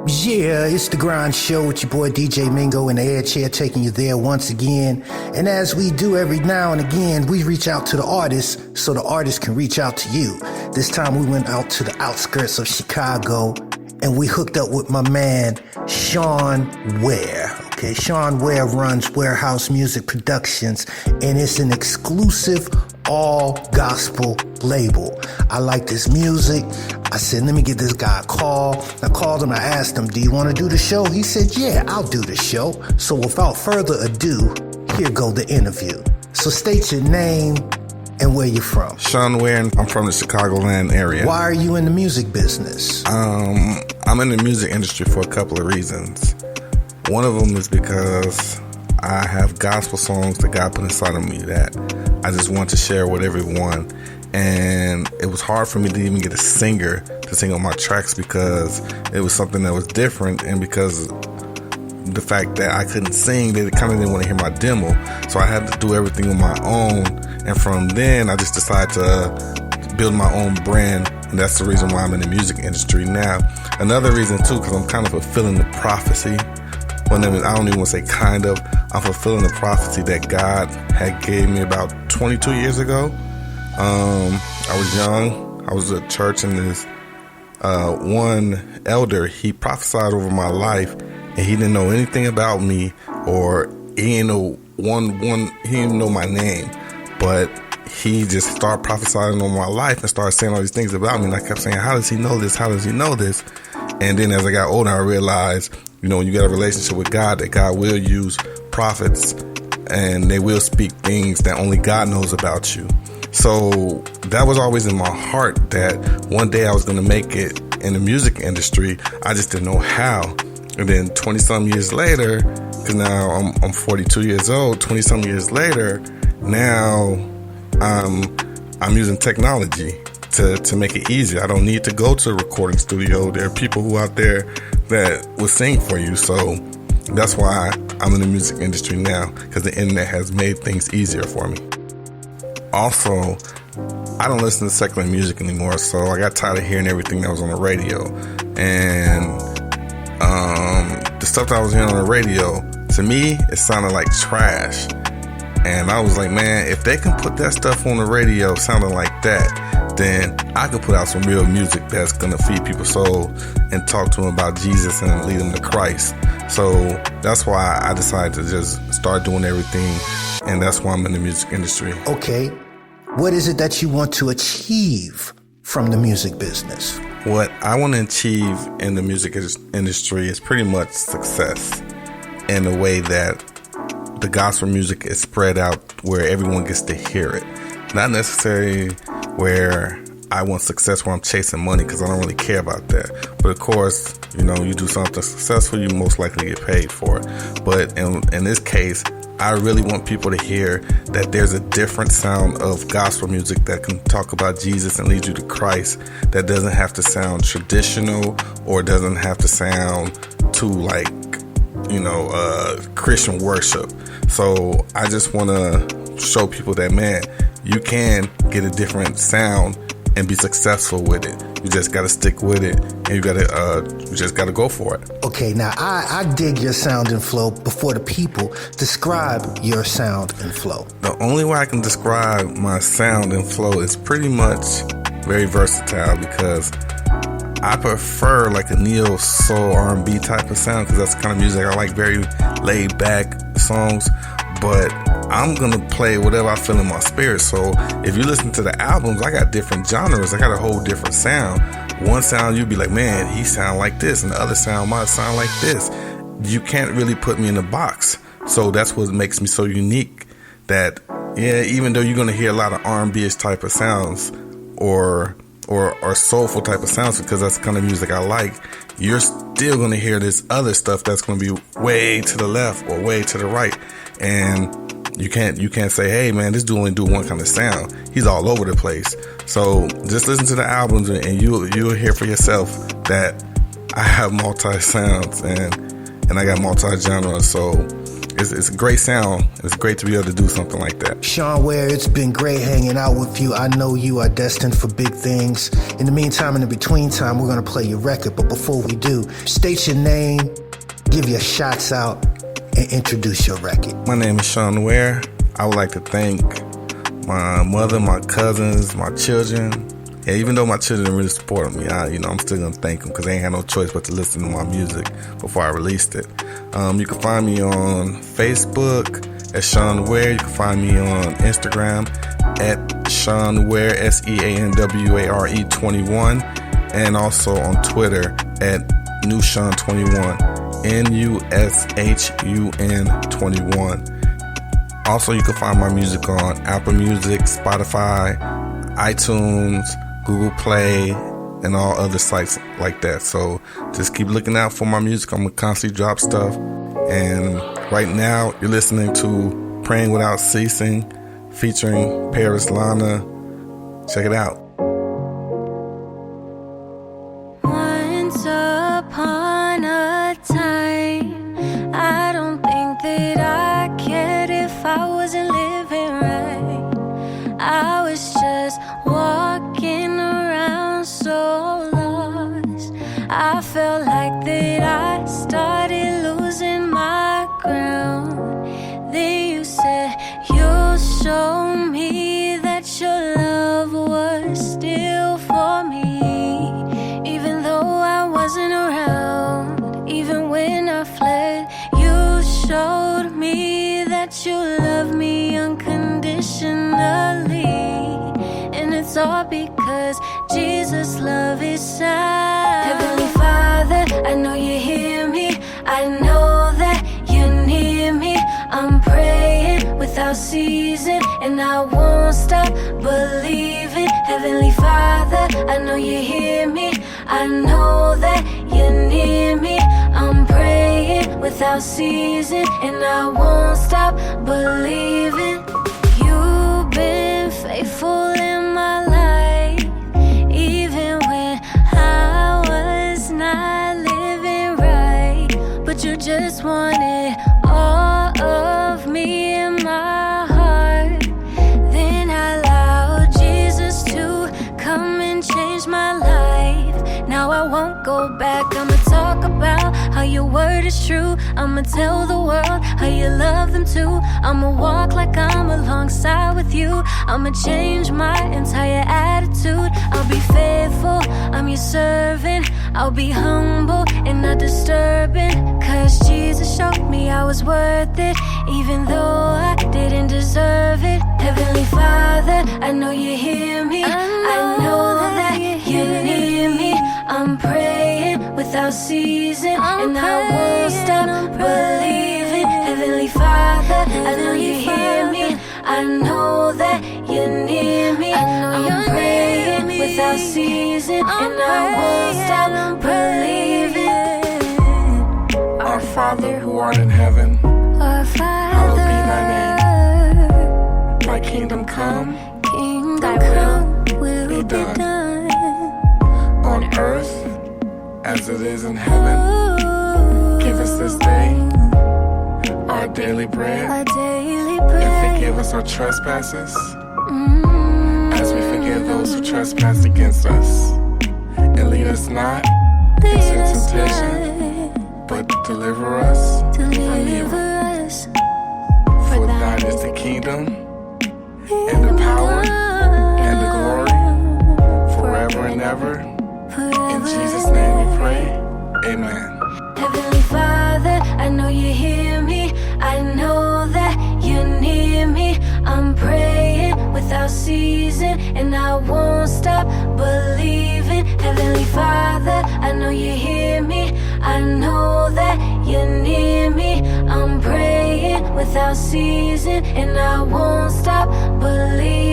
Yeah, it's the Grind Show with your boy DJ Mingo in the air chair, taking you there once again. And as we do every now and again, we reach out to the artists so the artists can reach out to you. This time we went out to the outskirts of Chicago and we hooked up with my man, Sean Ware. Okay, Sean Ware runs Warehouse Music Productions, and it's an exclusive all gospel label. I like this music. I said, let me give this guy a call. I called him. I asked him, do you want to do the show? He said, yeah, I'll do the show. So without further ado, here go the interview. So state your name and where you're from. Sean Ware, I'm from the Chicagoland area. Why are you in the music business? I'm in the music industry for a couple of reasons. One of them is because I have gospel songs that God put inside of me that I just want to share with everyone. And it was hard for me to even get a singer to sing on my tracks because it was something that was different, and because the fact that I couldn't sing, they kind of didn't want to hear my demo. So I had to do everything on my own. And from then, I just decided to build my own brand. And that's the reason why I'm in the music industry now. Another reason, too, because I'm kind of fulfilling the prophecy. I don't even want to say kind of. I'm fulfilling the prophecy that God had gave me about 22 years ago. I was young. I was at church, and this one elder, he prophesied over my life, and he didn't know anything about me, or he didn't know he didn't know my name, but he just started prophesying on my life and started saying all these things about me. And I kept saying, how does he know this? How does he know this? And then as I got older, I realized, when you got a relationship with God, that God will use prophets and they will speak things that only God knows about you. So that was always in my heart, that one day I was going to make it in the music industry. I just didn't know how. And then 20 some years later, because now I'm 42 years old, 20 some years later, now I'm using technology to make it easier. I don't need to go to a recording studio. There are people who out there that will sing for you. So that's why I'm in the music industry now, because the internet has made things easier for me. Also, I don't listen to secular music anymore, so I got tired of hearing everything that was on the radio. And the stuff that I was hearing on the radio, to me, it sounded like trash. And I was like, man, if they can put that stuff on the radio sounding like that, then I could put out some real music that's going to feed people's soul and talk to them about Jesus and lead them to Christ. So that's why I decided to just start doing everything, and that's why I'm in the music industry. Okay, what is it that you want to achieve from the music business? What I want to achieve in the music industry is pretty much success, in the way that the gospel music is spread out where everyone gets to hear it. Not necessarily where I want success where I'm chasing money, because I don't really care about that. But of course, you do something successful, you most likely get paid for it. But in this case, I really want people to hear that there's a different sound of gospel music that can talk about Jesus and lead you to Christ, that doesn't have to sound traditional or doesn't have to sound too like, Christian worship. So I just want to show people that, man, you can get a different sound and be successful with it. You just got to stick with it, and you just got to go for it. Okay, now I dig your sound and flow. Before the people, describe your sound and flow. The only way I can describe my sound and flow is pretty much very versatile, because I prefer like a neo soul R&B type of sound, because that's the kind of music I like, very laid back songs. But I'm going to play whatever I feel in my spirit. So if you listen to the albums, I got different genres. I got a whole different sound. One sound, you'd be like, man, he sound like this. And the other sound might sound like this. You can't really put me in a box. So that's what makes me so unique, that, yeah, even though you're going to hear a lot of R&B-ish type of sounds or soulful type of sounds, because that's the kind of music I like, you're still going to hear this other stuff that's going to be way to the left or way to the right. And you can't say, hey man, this dude only do one kind of sound. He's all over the place. So just listen to the albums, and you'll hear for yourself that I have multi sounds, and and I got multi-genre, so it's a great sound. It's great to be able to do something like that. Sean Ware, it's been great hanging out with you. I know you are destined for big things. In the meantime, in the between time, we're going to play your record. But before we do, state your name, give your shots out, and introduce your record. My name is Sean Ware. I would like to thank my mother, my cousins, my children. Yeah, even though my children didn't really support me, I'm still gonna thank them because they ain't had no choice but to listen to my music before I released it. You can find me on Facebook at Sean Ware. You can find me on Instagram at Sean Ware, SeanWare 21, and also on Twitter at NewSean21, NUSHUN 21. Also, you can find my music on Apple Music, Spotify, iTunes, Google Play, and all other sites like that. So just keep looking out for my music. I'm gonna constantly drop stuff. And right now, you're listening to Praying Without Ceasing, featuring Paris Lana. Check it out. Once upon a time, I don't think that I cared if I wasn't living right. I was just walking around so lost. I felt like that I started losing my ground. Then you said you'll show me that your love was still for me, even though I wasn't around. Even when I fled, you showed me that you love me unconditionally. And it's all because Jesus' love is sound. Heavenly Father, I know you hear me. I know that you're near me. I'm praying without ceasing, and I won't stop believing. Heavenly Father, I know you hear me. I know that you're near me. I'm praying without ceasing, and I won't stop believing. You've been faithful in my life, even when I was not living right. But you just wanted all of me in my heart. Then I allowed Jesus to come and change my life. Now I won't go back. I'ma talk about how your word is true. I'ma tell the world how you love them too. I'ma walk like I'm alongside with you. I'ma change my entire attitude. I'll be faithful, I'm your servant. I'll be humble and not disturbing, cause Jesus showed me I was worth it, even though I didn't deserve it. Heavenly Father, I know you hear me. I know that you're near me. I'm praying without ceasing, and I won't stop believing. Heavenly Father, I know you hear me. I know that you're near me. I'm praying without ceasing, and I won't stop believing. Our Father who art in heaven, Our hallowed be thy name. Father, Thy kingdom come, kingdom Thy come, will will be be done. done. on earth as it is in heaven. Give us this day our daily bread, Our daily and bread. forgive us our trespasses, as we forgive those who trespass against us. And lead us not Lead into us temptation, not, but deliver us from deliver evil. us. For thine is the kingdom, and the power, and the glory, forever and ever. In Jesus' name we pray, amen. Heavenly Father, I know you hear me. I know that you're near me. I'm praying without ceasing, and I won't stop believing. Heavenly Father, I know you hear me. I know that you're near me. I'm praying without ceasing, and I won't stop believing.